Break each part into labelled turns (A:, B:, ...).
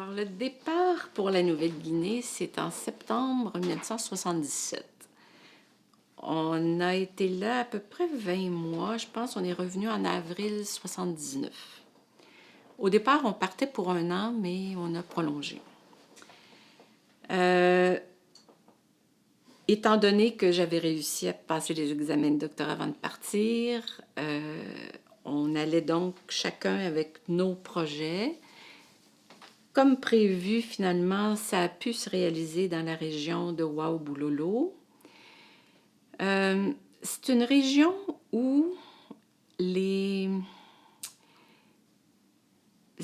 A: Alors, le départ pour la Nouvelle-Guinée, c'est en septembre 1977. On a été là à peu près 20 mois. Je pense qu'on est revenu en avril 79. Au départ, on partait pour un an, mais on a prolongé. Étant donné que j'avais réussi à passer les examens de doctorat avant de partir, on allait donc chacun avec nos projets. Comme prévu, finalement, ça a pu se réaliser dans la région de Wao-Boulolo. C'est une région où les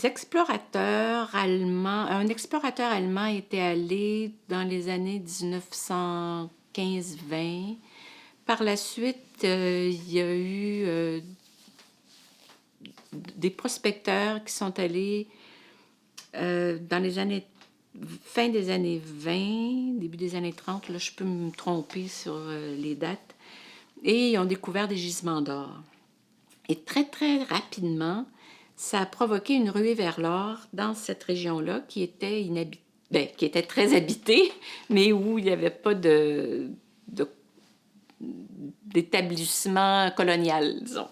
A: explorateurs allemands, un explorateur allemand était allé dans les années 1915-20. Par la suite, il y a eu des prospecteurs qui sont allés dans les années fin des années 20, début des années 30, là, je peux me tromper sur les dates, et ils ont découvert des gisements d'or. Et très, très rapidement, ça a provoqué une ruée vers l'or dans cette région-là qui était qui était très habitée, mais où il n'y avait pas d'établissement colonial, disons.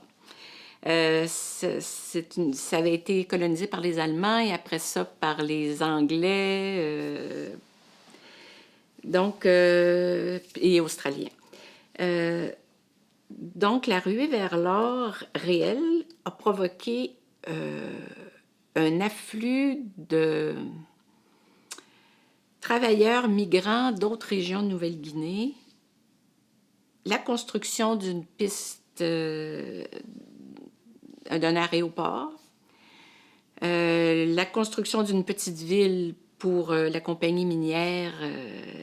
A: Ça avait été colonisé par les Allemands et après ça par les Anglais, et Australiens. Donc, la ruée vers l'or réel a provoqué un afflux de travailleurs migrants d'autres régions de Nouvelle-Guinée, la construction d'une piste d'un aéroport, la construction d'une petite ville pour la compagnie minière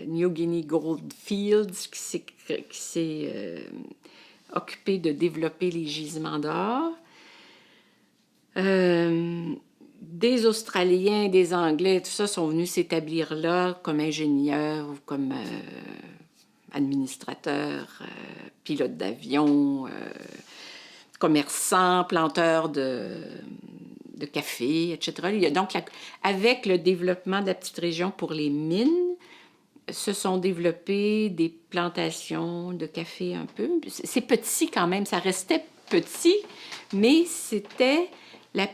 A: New Guinea Goldfields qui s'est occupée de développer les gisements d'or. Des Australiens, des Anglais, tout ça sont venus s'établir là comme ingénieurs ou comme administrateurs, pilotes d'avion, commerçants, planteurs de café, etc. Donc, avec le développement de la petite région pour les mines, se sont développées des plantations de café un peu. C'est petit quand même, ça restait petit, mais c'était... La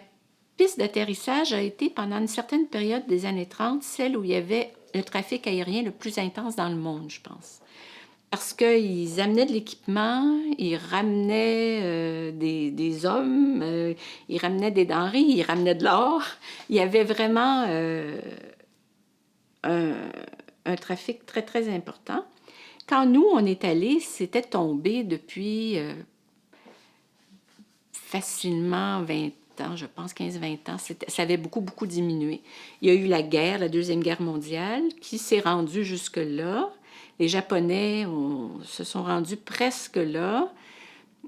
A: piste d'atterrissage a été, pendant une certaine période des années 30, celle où il y avait le trafic aérien le plus intense dans le monde, je pense. Parce qu'ils amenaient de l'équipement, ils ramenaient des hommes, ils ramenaient des denrées, ils ramenaient de l'or. Il y avait vraiment un trafic très, très important. Quand nous, on est allés, c'était tombé depuis facilement 20 ans, je pense 15-20 ans. Ça avait beaucoup, beaucoup diminué. Il y a eu la guerre, la Deuxième Guerre mondiale, qui s'est rendue jusque-là. Les Japonais se sont rendus presque là.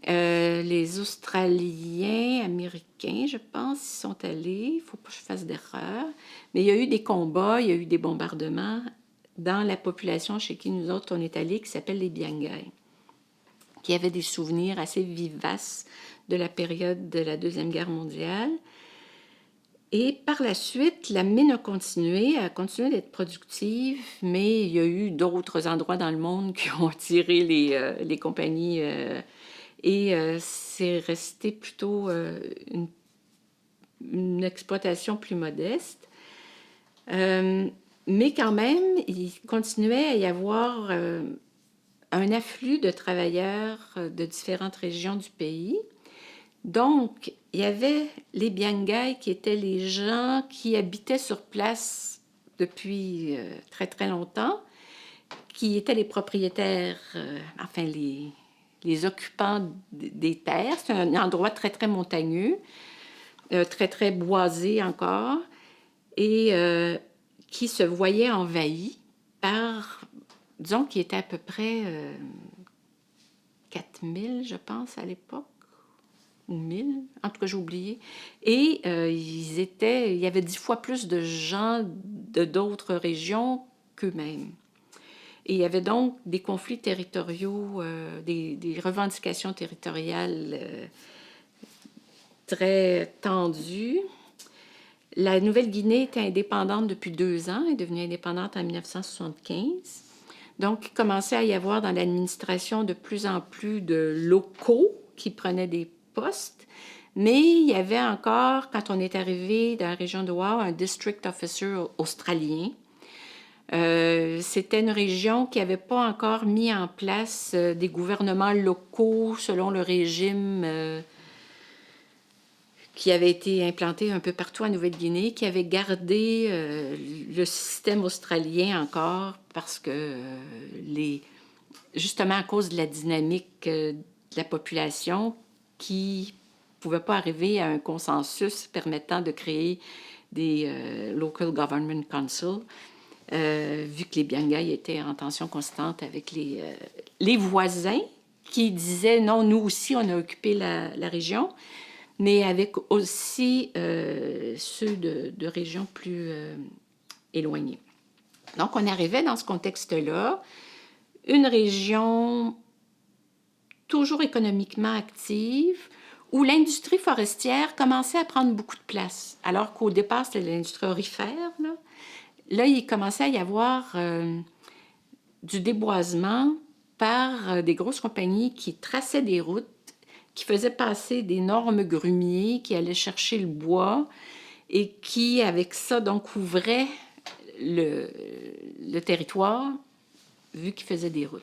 A: Les Australiens, Américains, je pense, ils sont allés. Il ne faut pas que je fasse d'erreur. Mais il y a eu des combats, il y a eu des bombardements dans la population chez qui nous autres on est allés, qui s'appelle les Biangai, qui avaient des souvenirs assez vivaces de la période de la Deuxième Guerre mondiale. Et par la suite, la mine a continué d'être productive, mais il y a eu d'autres endroits dans le monde qui ont attiré les compagnies c'est resté plutôt une exploitation plus modeste. Mais quand même, il continuait à y avoir un afflux de travailleurs de différentes régions du pays. Donc, il y avait les Biangai qui étaient les gens qui habitaient sur place depuis très, très longtemps, qui étaient les propriétaires, les occupants des terres. C'est un endroit très, très montagneux, très, très boisé encore, et qui se voyait envahi par, disons, qui était à peu près 4000, je pense, à l'époque, ou 1000, en tout cas, j'ai oublié. Et il y avait 10 fois plus de gens d'autres régions qu'eux-mêmes. Et il y avait donc des conflits territoriaux, des revendications territoriales très tendues. La Nouvelle-Guinée était indépendante depuis 2 ans, elle est devenue indépendante en 1975. Donc, il commençait à y avoir dans l'administration de plus en plus de locaux qui prenaient des postes. Mais il y avait encore, quand on est arrivé dans la région de Wow, un district officer australien. C'était une région qui n'avait pas encore mis en place des gouvernements locaux selon le régime qui avait été implanté un peu partout en Nouvelle-Guinée, qui avait gardé le système australien encore parce que justement à cause de la dynamique de la population qui ne pouvait pas arriver à un consensus permettant de créer des Local Government Council, vu que les Biangai étaient en tension constante avec les voisins qui disaient non, nous aussi on a occupé la région, mais avec aussi ceux de régions plus éloignées. Donc, on arrivait dans ce contexte-là, une région toujours économiquement active, où l'industrie forestière commençait à prendre beaucoup de place, alors qu'au départ, c'était l'industrie aurifère. Là, il commençait à y avoir du déboisement par des grosses compagnies qui traçaient des routes, qui faisaient passer d'énormes grumiers, qui allaient chercher le bois et qui, avec ça, donc, ouvraient le territoire, vu qu'ils faisaient des routes.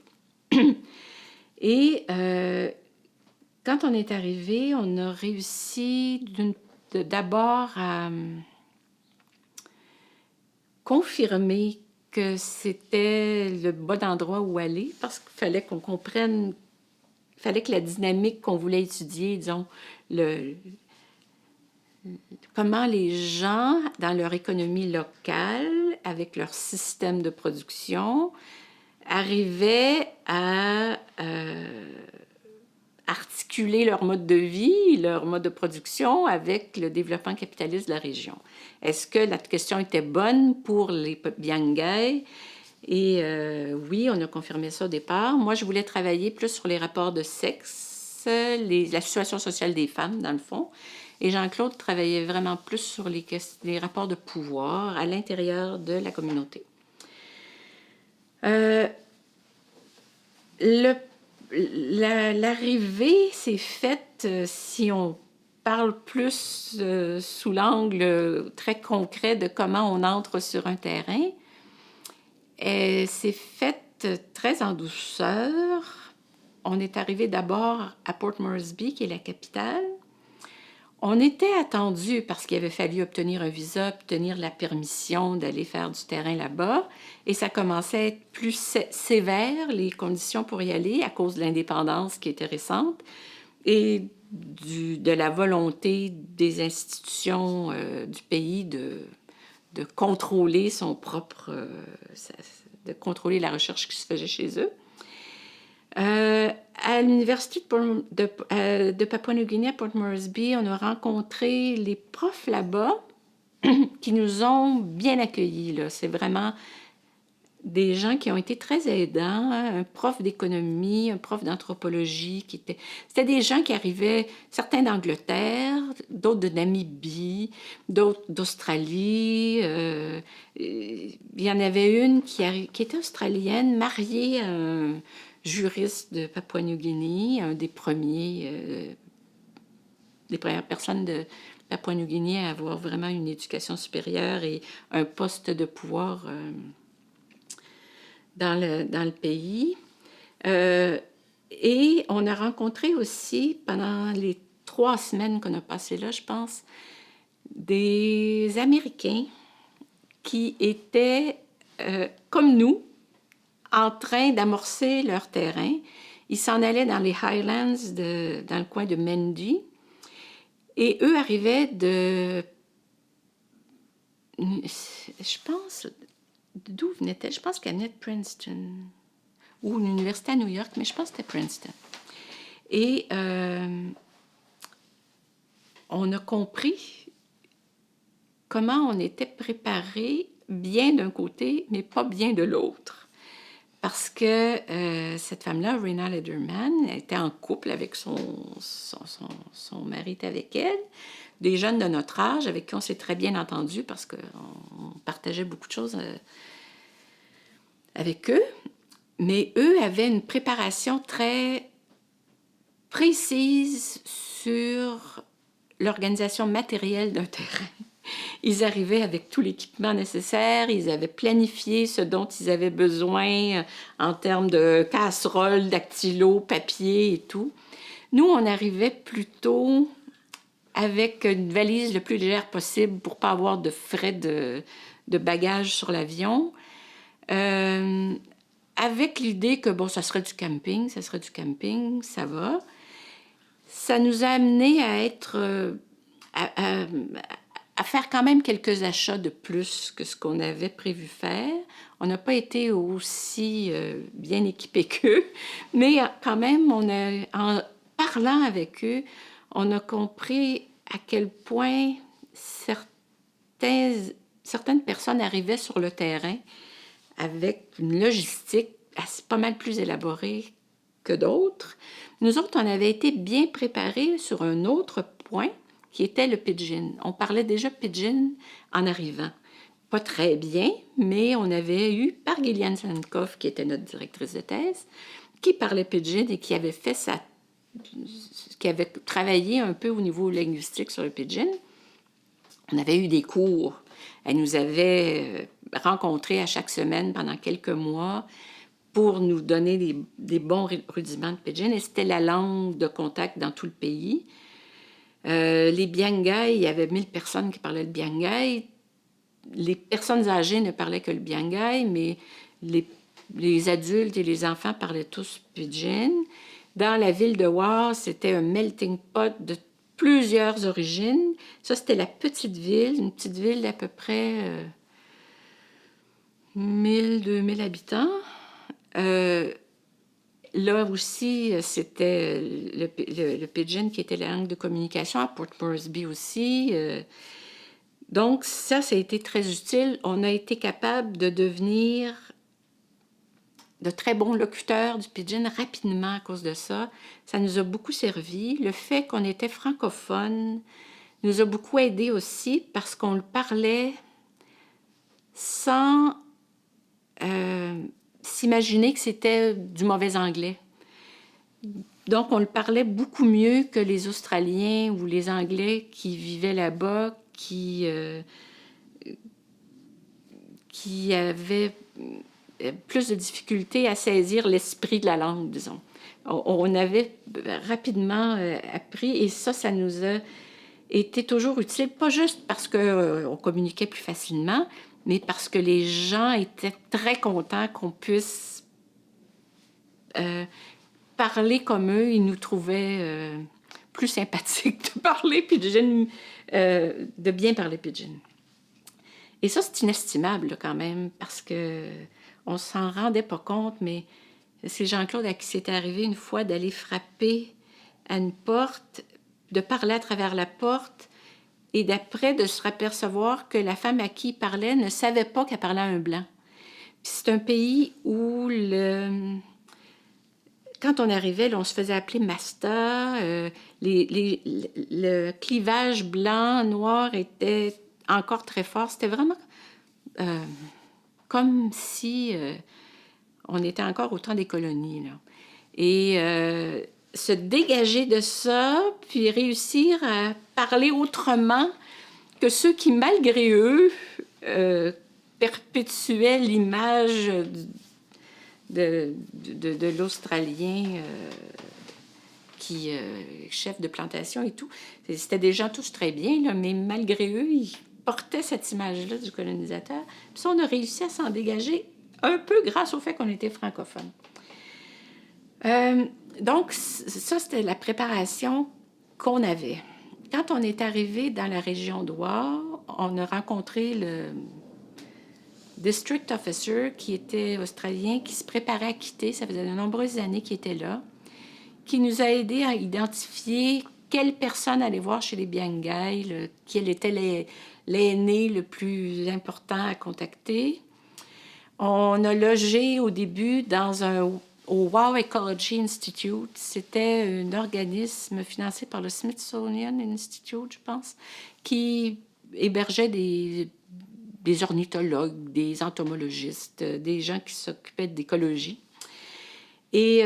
A: Et quand on est arrivé, on a réussi d'abord à confirmer que c'était le bon endroit où aller, parce qu'il fallait qu'on comprenne, il fallait que la dynamique qu'on voulait étudier, disons, comment les gens, dans leur économie locale, avec leur système de production, arrivaient à articuler leur mode de vie, leur mode de production avec le développement capitaliste de la région. Est-ce que la question était bonne pour les Biangai? Et oui, on a confirmé ça au départ. Moi, je voulais travailler plus sur les rapports de sexe, la situation sociale des femmes, dans le fond. Et Jean-Claude travaillait vraiment plus sur les rapports de pouvoir à l'intérieur de la communauté. L'arrivée s'est faite, si on parle plus sous l'angle très concret de comment on entre sur un terrain, s'est faite très en douceur. On est arrivé d'abord à Port Moresby, qui est la capitale. On était attendu parce qu'il avait fallu obtenir un visa, obtenir la permission d'aller faire du terrain là-bas. Et ça commençait à être plus sévère, les conditions pour y aller, à cause de l'indépendance qui était récente et de la volonté des institutions du pays de contrôler son propre... de contrôler la recherche qui se faisait chez eux. À l'université de Papouasie-Nouvelle-Guinée, à Port Moresby, on a rencontré les profs là-bas qui nous ont bien accueillis. Là. C'est vraiment des gens qui ont été très aidants. Un prof d'économie, un prof d'anthropologie. C'était des gens qui arrivaient, certains d'Angleterre, d'autres de Namibie, d'autres d'Australie. Il y en avait une qui était australienne, mariée à un juriste de Papouasie-Nouvelle-Guinée, un des premières personnes de Papouasie-Nouvelle-Guinée à avoir vraiment une éducation supérieure et un poste de pouvoir dans le pays. Et on a rencontré aussi, pendant les 3 semaines qu'on a passées là, je pense, des Américains qui étaient, comme nous, en train d'amorcer leur terrain. Ils s'en allaient dans les Highlands, dans le coin de Mendy. Et eux arrivaient je pense, d'où venaient-ils? Je pense qu'elle venait de Princeton ou une université à New York, mais je pense que c'était Princeton. Et on a compris comment on était préparé bien d'un côté, mais pas bien de l'autre. Parce que cette femme-là, Rena Lederman, était en couple avec son mari était avec elle. des jeunes de notre âge avec qui on s'est très bien entendu parce qu'on partageait beaucoup de choses avec eux. Mais eux avaient une préparation très précise sur l'organisation matérielle d'un terrain. Ils arrivaient avec tout l'équipement nécessaire, ils avaient planifié ce dont ils avaient besoin en termes de casseroles, dactylo, papier et tout. Nous, on arrivait plutôt avec une valise le plus légère possible pour ne pas avoir de frais de bagages sur l'avion. Avec l'idée que, bon, ça serait du camping, ça va. Ça nous a amené à être... à faire quand même quelques achats de plus que ce qu'on avait prévu faire. On n'a pas été aussi bien équipés qu'eux, mais quand même, en parlant avec eux, on a compris à quel point certaines personnes arrivaient sur le terrain avec une logistique pas mal plus élaborée que d'autres. Nous autres, on avait été bien préparés sur un autre point, qui était le pidgin. On parlait déjà pidgin en arrivant. Pas très bien, mais on avait eu par Gillian Sankoff, qui était notre directrice de thèse, qui parlait pidgin et qui avait travaillé un peu au niveau linguistique sur le pidgin. On avait eu des cours. Elle nous avait rencontrés à chaque semaine pendant quelques mois pour nous donner des bons rudiments de pidgin. Et c'était la langue de contact dans tout le pays. Les Biangais, il y avait 1000 personnes qui parlaient le Biangais. Les personnes âgées ne parlaient que le Biangais, mais les adultes et les enfants parlaient tous pidgin. Dans la ville de War, c'était un melting pot de plusieurs origines. Ça, c'était la petite ville, une petite ville d'à peu près 1000, 2000 habitants. Là aussi, c'était le pidgin qui était la langue de communication, à Port Moresby aussi. Donc, ça a été très utile. On a été capable de devenir de très bons locuteurs du pidgin rapidement à cause de ça. Ça nous a beaucoup servi. Le fait qu'on était francophone nous a beaucoup aidés aussi parce qu'on le parlait sans s'imaginer que c'était du mauvais anglais. Donc, on le parlait beaucoup mieux que les Australiens ou les Anglais qui vivaient là-bas, qui avaient plus de difficultés à saisir l'esprit de la langue, disons. On avait rapidement appris, et ça nous a été toujours utile, pas juste parce qu'on communiquait plus facilement, mais parce que les gens étaient très contents qu'on puisse parler comme eux. Ils nous trouvaient plus sympathiques de parler pidgin, de bien parler pidgin. Et ça, c'est inestimable là, quand même, parce que on s'en rendait pas compte, mais c'est Jean-Claude à qui c'était arrivé une fois d'aller frapper à une porte, de parler à travers la porte, et d'après de se apercevoir que la femme à qui il parlait ne savait pas qu'elle parlait à un blanc. Puis c'est un pays où quand on arrivait, là, on se faisait appeler Masta. Le clivage blanc-noir était encore très fort. C'était vraiment comme si on était encore au temps des colonies, là. Et se dégager de ça, puis réussir à parler autrement que ceux qui, malgré eux, perpétuaient l'image de l'Australien qui chef de plantation et tout. C'était des gens tous très bien, là, mais malgré eux, ils portaient cette image-là du colonisateur. Puis ça, on a réussi à s'en dégager un peu grâce au fait qu'on était francophone. Donc, ça, c'était la préparation qu'on avait. Quand on est arrivé dans la région d'Ouar, on a rencontré le district officer qui était australien, qui se préparait à quitter. Ça faisait de nombreuses années qu'il était là, qui nous a aidés à identifier quelle personne aller voir chez les Biangais, quel était l'aîné le plus important à contacter. On a logé au début dans un au Wow Ecology Institute. C'était un organisme financé par le Smithsonian Institute, je pense, qui hébergeait des ornithologues, des entomologistes, des gens qui s'occupaient d'écologie et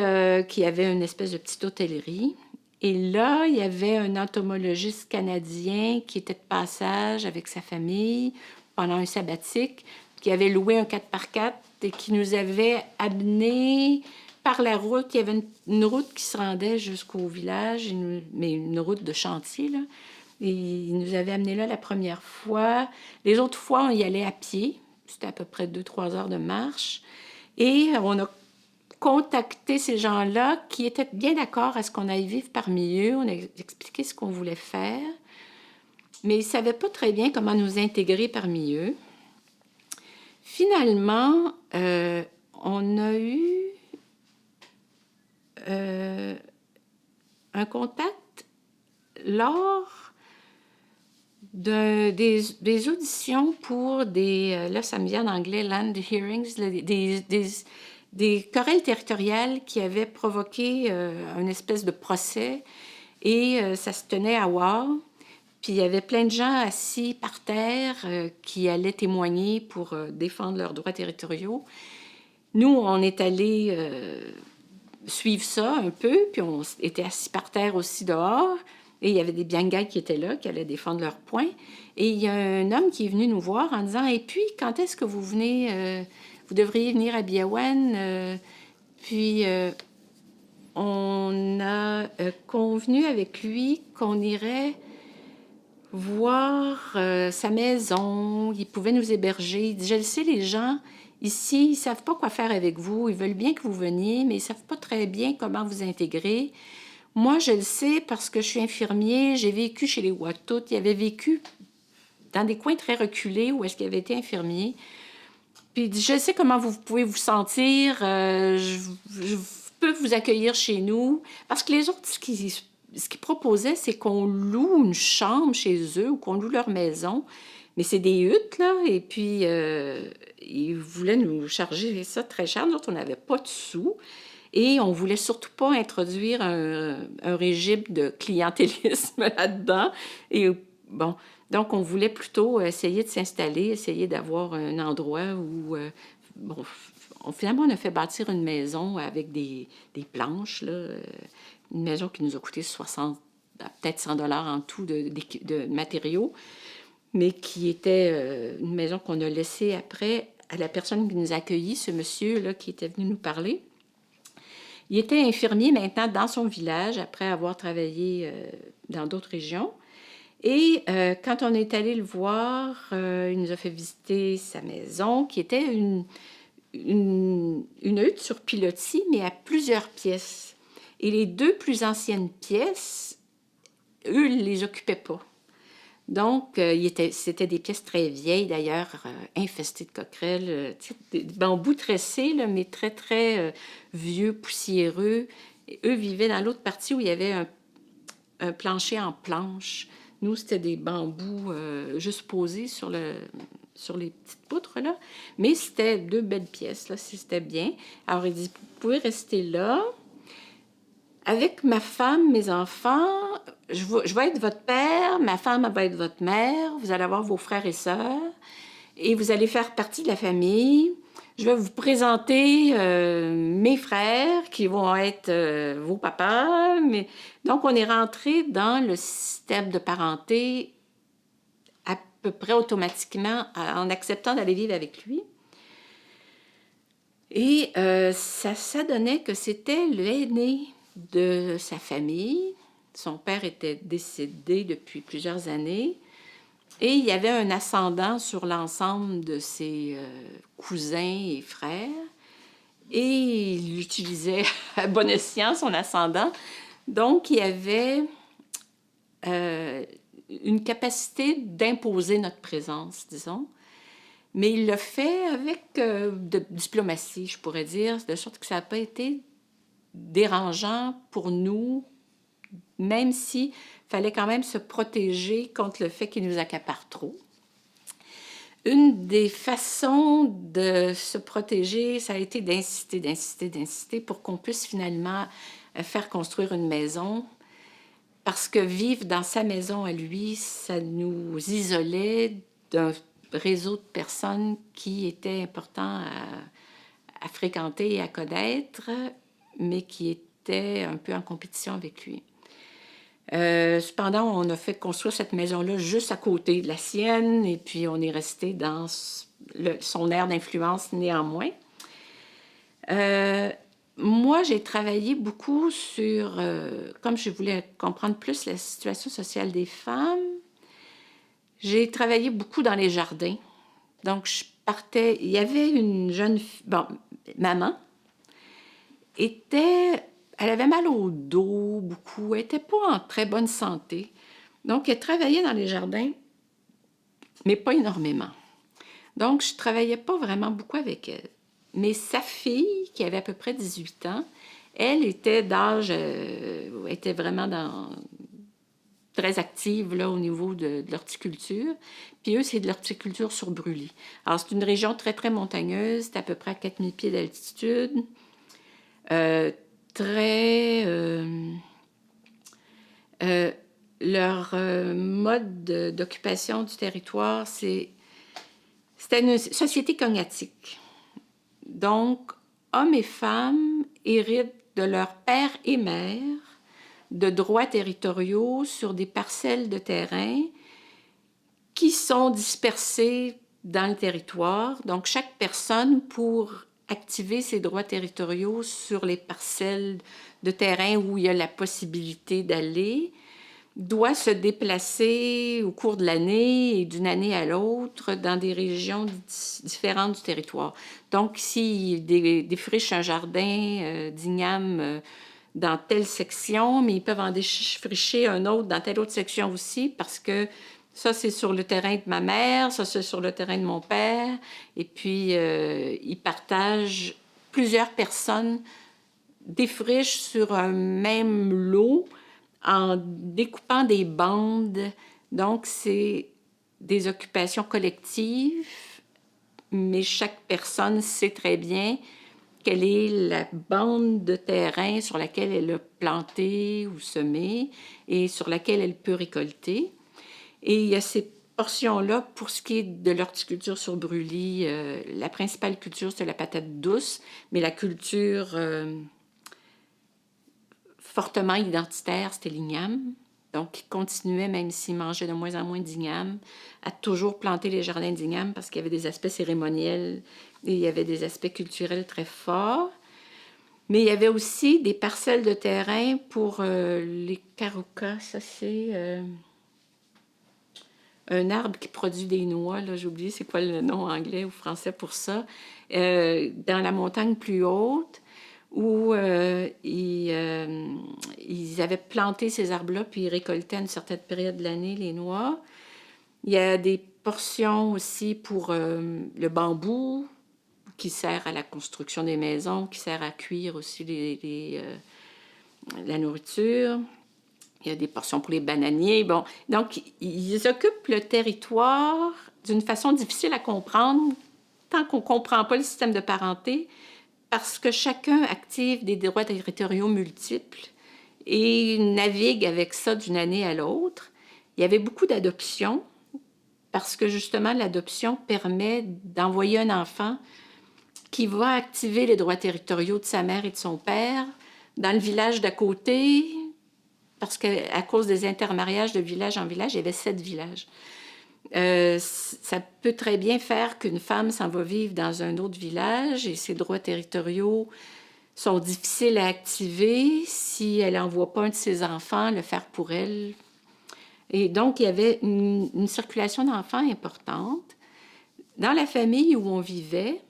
A: qui avait une espèce de petite hôtellerie. Et là, il y avait un entomologiste canadien qui était de passage avec sa famille pendant un sabbatique, qui avait loué un 4x4 et qui nous avait amenés par la route. Il y avait une route qui se rendait jusqu'au village, mais une route de chantier, là. Et il nous avait amenés là la première fois. Les autres fois, on y allait à pied. C'était à peu près 2-3 heures de marche. Et on a contacté ces gens-là qui étaient bien d'accord à ce qu'on aille vivre parmi eux. On a expliqué ce qu'on voulait faire, mais ils ne savaient pas très bien comment nous intégrer parmi eux. Finalement, on a eu un contact lors des auditions pour là ça me vient en anglais, land hearings, des querelles territoriales qui avaient provoqué une espèce de procès et ça se tenait à Wow. Puis il y avait plein de gens assis par terre qui allaient témoigner pour défendre leurs droits territoriaux. Nous, on est allés suivre ça un peu, puis on était assis par terre aussi dehors. Et il y avait des Biangai qui étaient là, qui allaient défendre leurs points. Et il y a un homme qui est venu nous voir en disant « Et puis, quand est-ce que vous venez vous devriez venir à Biawan. Puis, on a convenu avec lui qu'on irait voir sa maison. Il pouvait nous héberger. Il dit « Je le sais, les gens ici, ils ne savent pas quoi faire avec vous. Ils veulent bien que vous veniez, mais ils ne savent pas très bien comment vous intégrer. » Moi, je le sais parce que je suis infirmier, j'ai vécu chez les Watout. Il avait vécu dans des coins très reculés où est-ce qu'il avait été infirmier. Puis il dit, je sais comment vous pouvez vous sentir, je peux vous accueillir chez nous. Parce que les autres, ce qu'ils proposaient, c'est qu'on loue une chambre chez eux ou qu'on loue leur maison. Mais c'est des huttes, là, et puis ils voulaient nous charger ça très cher. Nous autres, on n'avait pas de sous. Et on voulait surtout pas introduire un régime de clientélisme là-dedans. Et bon, donc on voulait plutôt essayer de s'installer, essayer d'avoir un endroit où... bon, finalement, on a fait bâtir une maison avec des planches, là, une maison qui nous a coûté 60, peut-être 100 $ en tout de matériaux, mais qui était une maison qu'on a laissée après à la personne qui nous a accueillis, ce monsieur-là qui était venu nous parler. Il était infirmier maintenant dans son village, après avoir travaillé dans d'autres régions. Et quand on est allé le voir, il nous a fait visiter sa maison, qui était une hutte sur pilotis, mais à plusieurs pièces. Et les 2 plus anciennes pièces, eux, ils ne les occupaient pas. Donc, c'était des pièces très vieilles, d'ailleurs, infestées de coquerelles, des bambous tressés, là, mais très, très vieux, poussiéreux. Et eux vivaient dans l'autre partie où il y avait un plancher en planche. Nous, c'était des bambous juste posés sur les petites poutres, là. Mais c'était 2 belles pièces, là, c'était bien. Alors, il dit, vous pouvez rester là. Avec ma femme, mes enfants, je vais être votre père, ma femme va être votre mère, vous allez avoir vos frères et sœurs, et vous allez faire partie de la famille. Je vais vous présenter mes frères qui vont être vos papas. Donc, on est rentré dans le système de parenté à peu près automatiquement en acceptant d'aller vivre avec lui. Et ça donnait que c'était l'aîné de sa famille. Son père était décédé depuis plusieurs années et il y avait un ascendant sur l'ensemble de ses cousins et frères et il utilisait à bon escient son ascendant. Donc, il y avait une capacité d'imposer notre présence, disons, mais il l'a fait avec de diplomatie, je pourrais dire, de sorte que ça n'a pas été dérangeant pour nous, même s'il fallait quand même se protéger contre le fait qu'il nous accapare trop. Une des façons de se protéger, ça a été d'insister, d'insister, d'insister pour qu'on puisse finalement faire construire une maison. Parce que vivre dans sa maison à lui, ça nous isolait d'un réseau de personnes qui étaient importants à fréquenter et à connaître, mais qui étaient un peu en compétition avec lui. Cependant, on a fait construire cette maison-là juste à côté de la sienne, et puis on est resté dans son aire d'influence néanmoins. Moi, j'ai travaillé beaucoup sur, comme je voulais comprendre plus la situation sociale des femmes, j'ai travaillé beaucoup dans les jardins. Donc, je partais, il y avait une jeune fille, bon, maman, elle avait mal au dos beaucoup, elle n'était pas en très bonne santé. Donc, elle travaillait dans les jardins, mais pas énormément. Donc, je ne travaillais pas vraiment beaucoup avec elle. Mais sa fille, qui avait à peu près 18 ans, elle était d'âge, était vraiment très active là, au niveau de l'horticulture. Puis eux, c'est de l'horticulture sur brûlis. Alors, c'est une région très, très montagneuse, c'est à peu près à 4000 pieds d'altitude. Très... leur mode d'occupation du territoire, c'était une société cognatique. Donc, hommes et femmes héritent de leurs pères et mères de droits territoriaux sur des parcelles de terrain qui sont dispersées dans le territoire. Donc, chaque personne, pour activer ses droits territoriaux sur les parcelles de terrain où il y a la possibilité d'aller, doit se déplacer au cours de l'année et d'une année à l'autre dans des régions différentes du territoire. Donc, s'ils défrichent un jardin d'igname dans telle section, mais ils peuvent en défricher un autre dans telle autre section aussi, parce que ça, c'est sur le terrain de ma mère, ça, c'est sur le terrain de mon père. Et puis, ils partagent, plusieurs personnes défrichent sur un même lot en découpant des bandes. Donc, c'est des occupations collectives, mais chaque personne sait très bien quelle est la bande de terrain sur laquelle elle a planté ou semé et sur laquelle elle peut récolter. Et il y a ces portions-là, pour ce qui est de l'horticulture sur brûlis, la principale culture, c'est la patate douce, mais la culture fortement identitaire, c'était l'igname. Donc, il continuait, même s'il mangeait de moins en moins d'igname, à toujours planter les jardins d'igname parce qu'il y avait des aspects cérémoniels et il y avait des aspects culturels très forts. Mais il y avait aussi des parcelles de terrain pour les caroucas. Ça, c'est un arbre qui produit des noix. Là, j'ai oublié c'est quoi le nom anglais ou français pour ça. Dans la montagne plus haute, où ils avaient planté ces arbres-là, puis ils récoltaient à une certaine période de l'année les noix. Il y a des portions aussi pour le bambou, qui sert à la construction des maisons, qui sert à cuire aussi la nourriture. Il y a des portions pour les bananiers. Bon, donc, ils occupent le territoire d'une façon difficile à comprendre tant qu'on ne comprend pas le système de parenté, parce que chacun active des droits territoriaux multiples et navigue avec ça d'une année à l'autre. Il y avait beaucoup d'adoptions, parce que justement, l'adoption permet d'envoyer un enfant qui va activer les droits territoriaux de sa mère et de son père dans le village d'à côté, parce qu'à cause des intermariages de village en village, il y avait 7 villages. Ça peut très bien faire qu'une femme s'en va vivre dans un autre village et ses droits territoriaux sont difficiles à activer si elle n'envoie pas un de ses enfants le faire pour elle. Et donc, il y avait une circulation d'enfants importante. Dans la famille où on vivait,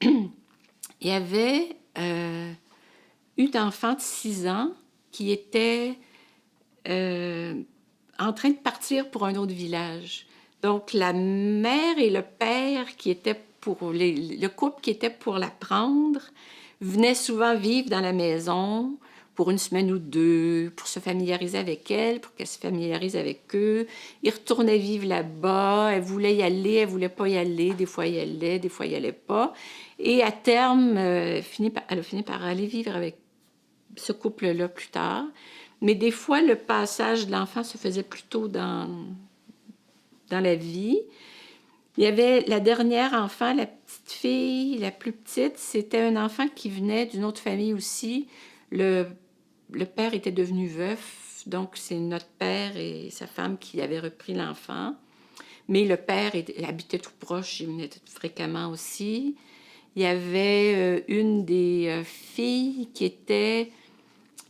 A: il y avait une enfant de 6 ans qui était en train de partir pour un autre village. Donc, la mère et le père qui étaient le couple qui était pour la prendre venait souvent vivre dans la maison pour une semaine ou deux, pour se familiariser avec elle, pour qu'elle se familiarise avec eux. Ils retournaient vivre là-bas. Elle voulait y aller, elle voulait pas y aller. Des fois, y allait, des fois, y allait pas. Et à terme, elle a fini par aller vivre avec ce couple-là plus tard. Mais des fois, le passage de l'enfant se faisait plutôt dans la vie. Il y avait la dernière enfant, la petite fille, la plus petite, c'était un enfant qui venait d'une autre famille aussi. Le père était devenu veuf, donc c'est notre père et sa femme qui avaient repris l'enfant. Mais le père habitait tout proche, il venait fréquemment aussi. Il y avait une des filles qui était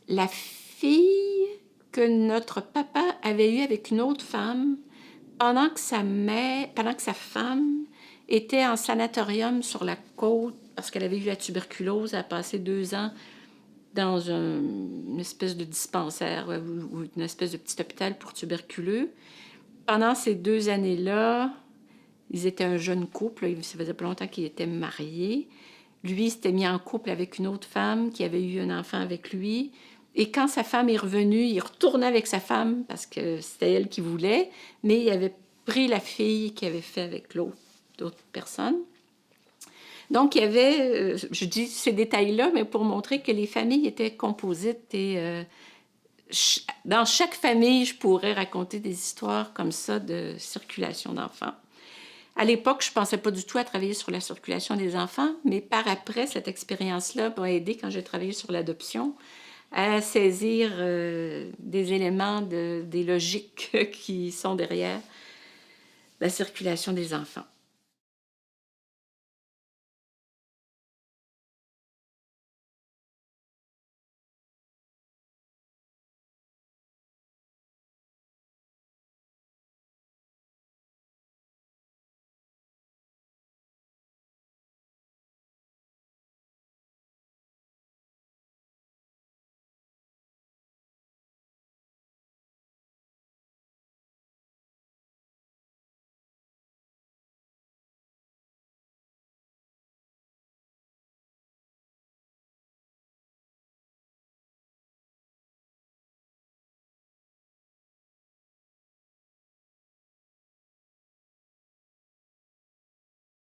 A: la fille que notre papa avait eue avec une autre femme pendant que sa femme était en sanatorium sur la côte parce qu'elle avait eu la tuberculose. Elle a passé 2 ans dans une espèce de dispensaire ou une espèce de petit hôpital pour tuberculeux. Pendant ces 2 années-là, ils étaient un jeune couple. Ça faisait pas longtemps qu'ils étaient mariés. Lui s'était mis en couple avec une autre femme qui avait eu un enfant avec lui. Et quand sa femme est revenue, il retournait avec sa femme parce que c'était elle qui voulait, mais il avait pris la fille qu'il avait fait avec l'autre personne. Donc, il y avait, je dis ces détails-là, mais pour montrer que les familles étaient composites et dans chaque famille, je pourrais raconter des histoires comme ça de circulation d'enfants. À l'époque, je ne pensais pas du tout à travailler sur la circulation des enfants, mais par après, cette expérience-là m'a aidée quand j'ai travaillé sur l'adoption à saisir des éléments, des logiques qui sont derrière la circulation des enfants.